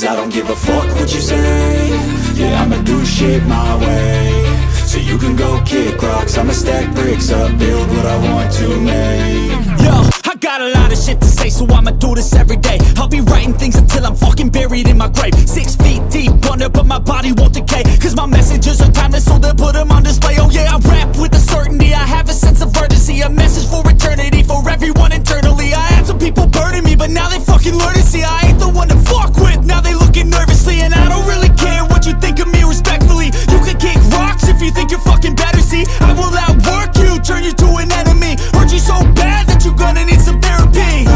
I don't give a fuck what you say. Yeah, I'ma do shit my way. So you can go kick rocks, I'ma stack bricks up, build what I want to make. Yo, I got a lot of shit to say, so I'ma do this every day. I'll be writing things until I'm fucking buried in my grave. 6 feet deep under, but my body won't decay. Cause my messages are timeless, so they'll put them on display. Oh yeah, I rap with a certainty, I have a sense of urgency. A message for eternity, for everyone internally. I had some people burning me, but now they fucking learn to see I ain't the one to fuck with, now they looking nervously. And I don't really care what you think of me, respectfully. You can kick rocks if you think you're fucking better, see. I will outwork you, turn you to an enemy. Hurt you so bad that you're gonna need some therapy.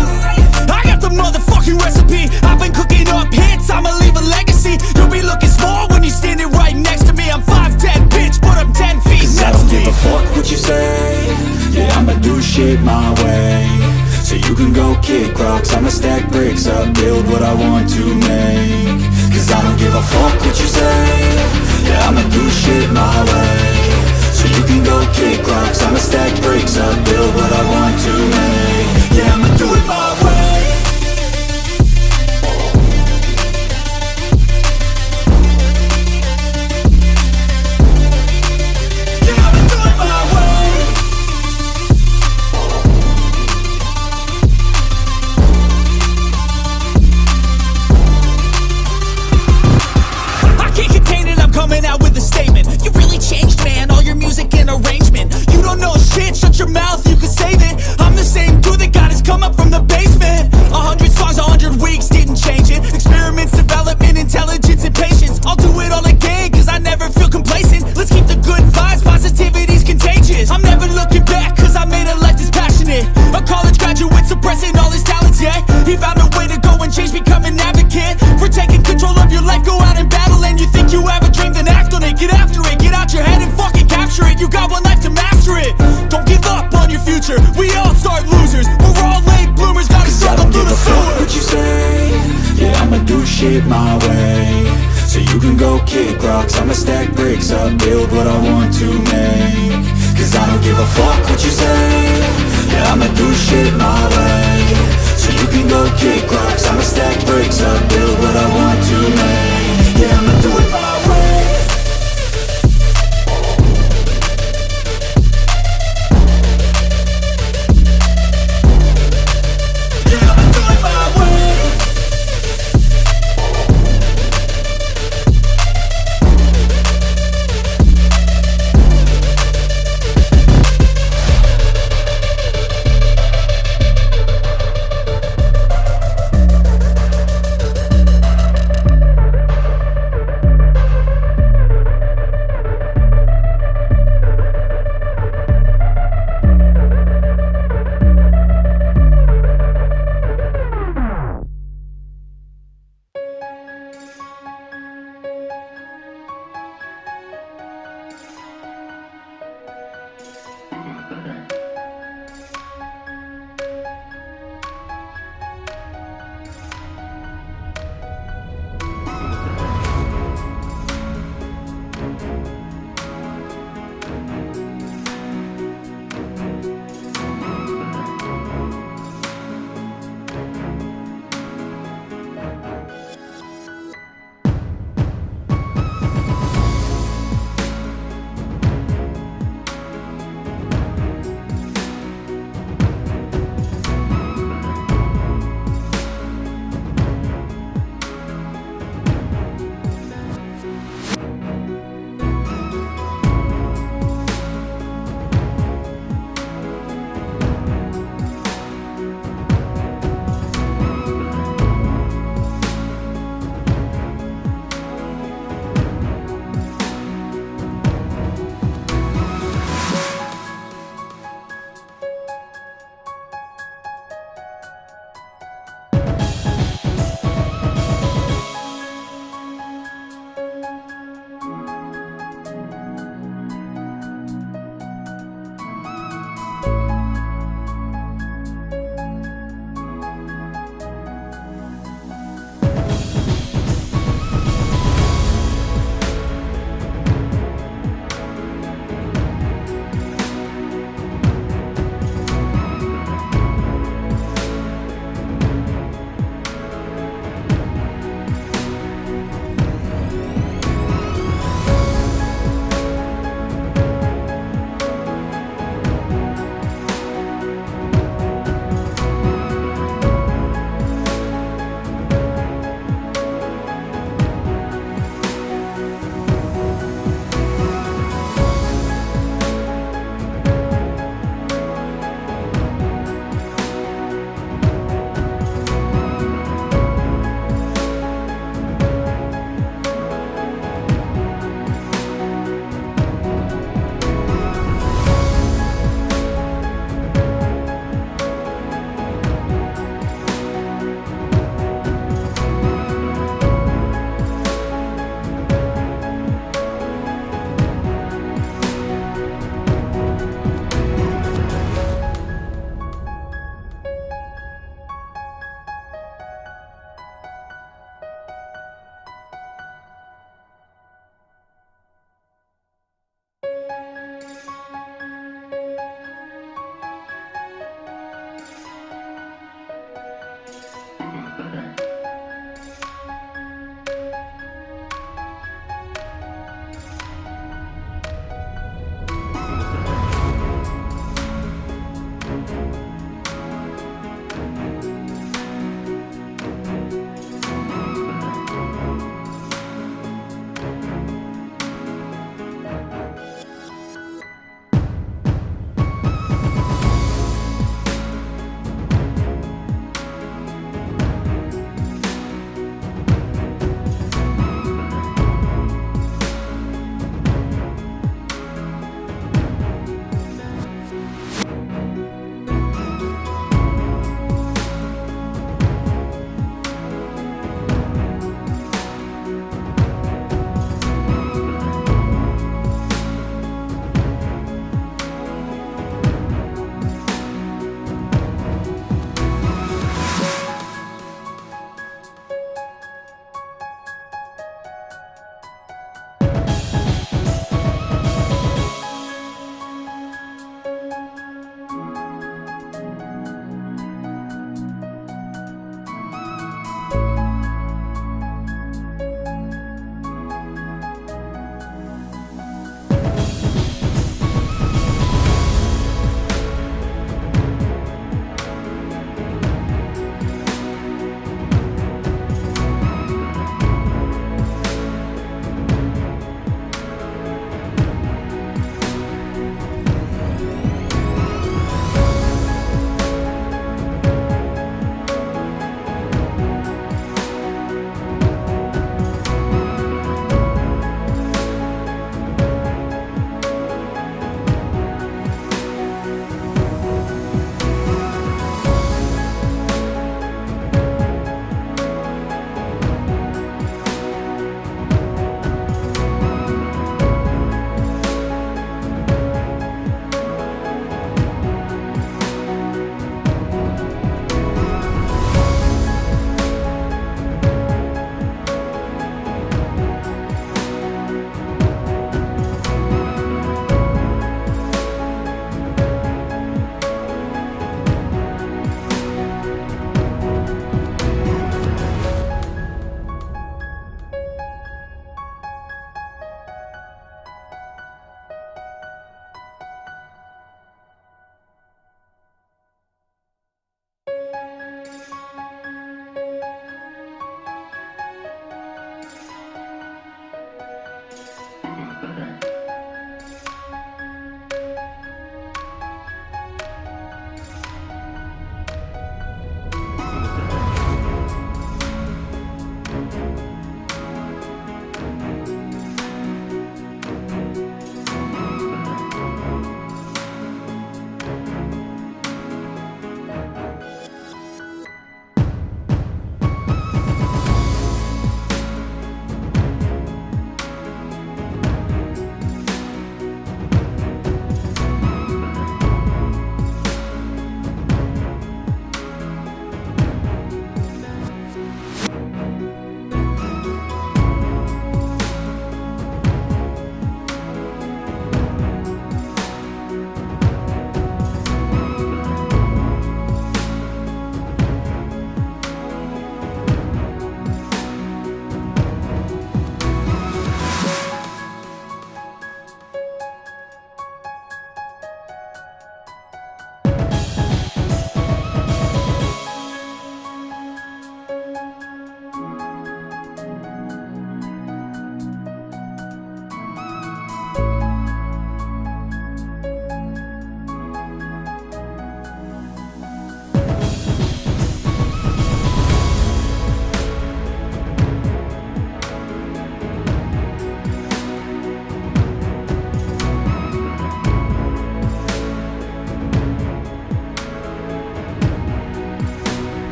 I got the motherfucking recipe, I've been cooking up hits, I'ma leave a legacy. You'll be looking small when you're standing right next to me. I'm 5'10", bitch, but I'm 10 feet Cause I don't give a fuck what you say. Yeah, I'ma do shit my way. So you can go kick rocks, I'ma stack bricks up, build what I want to make. Cause I don't give a fuck what you say. Yeah, I'ma do shit my way. So you can go kick rocks, I'ma stack bricks up, build what I want to make. Yeah, I'ma do it my way. Coming out with a statement. You really changed, man, all your music and arrangement. You don't know shit, shut your mouth, you can save it. I'm the same dude that got his come up from the basement. 100 songs, 100 weeks, didn't change it. Experiments, development, intelligence, and patience. I'll do it all again, cause I never feel complacent. Let's keep the good vibes, positivity's contagious. I'm never looking back, cause I made a life that's passionate. A college graduate suppressing all his talents, yeah. He found a way to go and change, become an advocate. For taking control of your life, go out and battle. And you think you have a dream, then act on it. Get after it, get out your head and fucking capture it. You got one life to master it. Don't give up on your future, we all start losers. We're all late bloomers, gotta struggle through the sewer. What you say? Yeah, I'ma do shit my way. So you can go kick rocks, I'ma stack bricks up, build what I want to make. Cause I don't give a fuck what you say. Yeah, I'ma do shit my way. So you can go kick rocks, I'ma stack bricks up,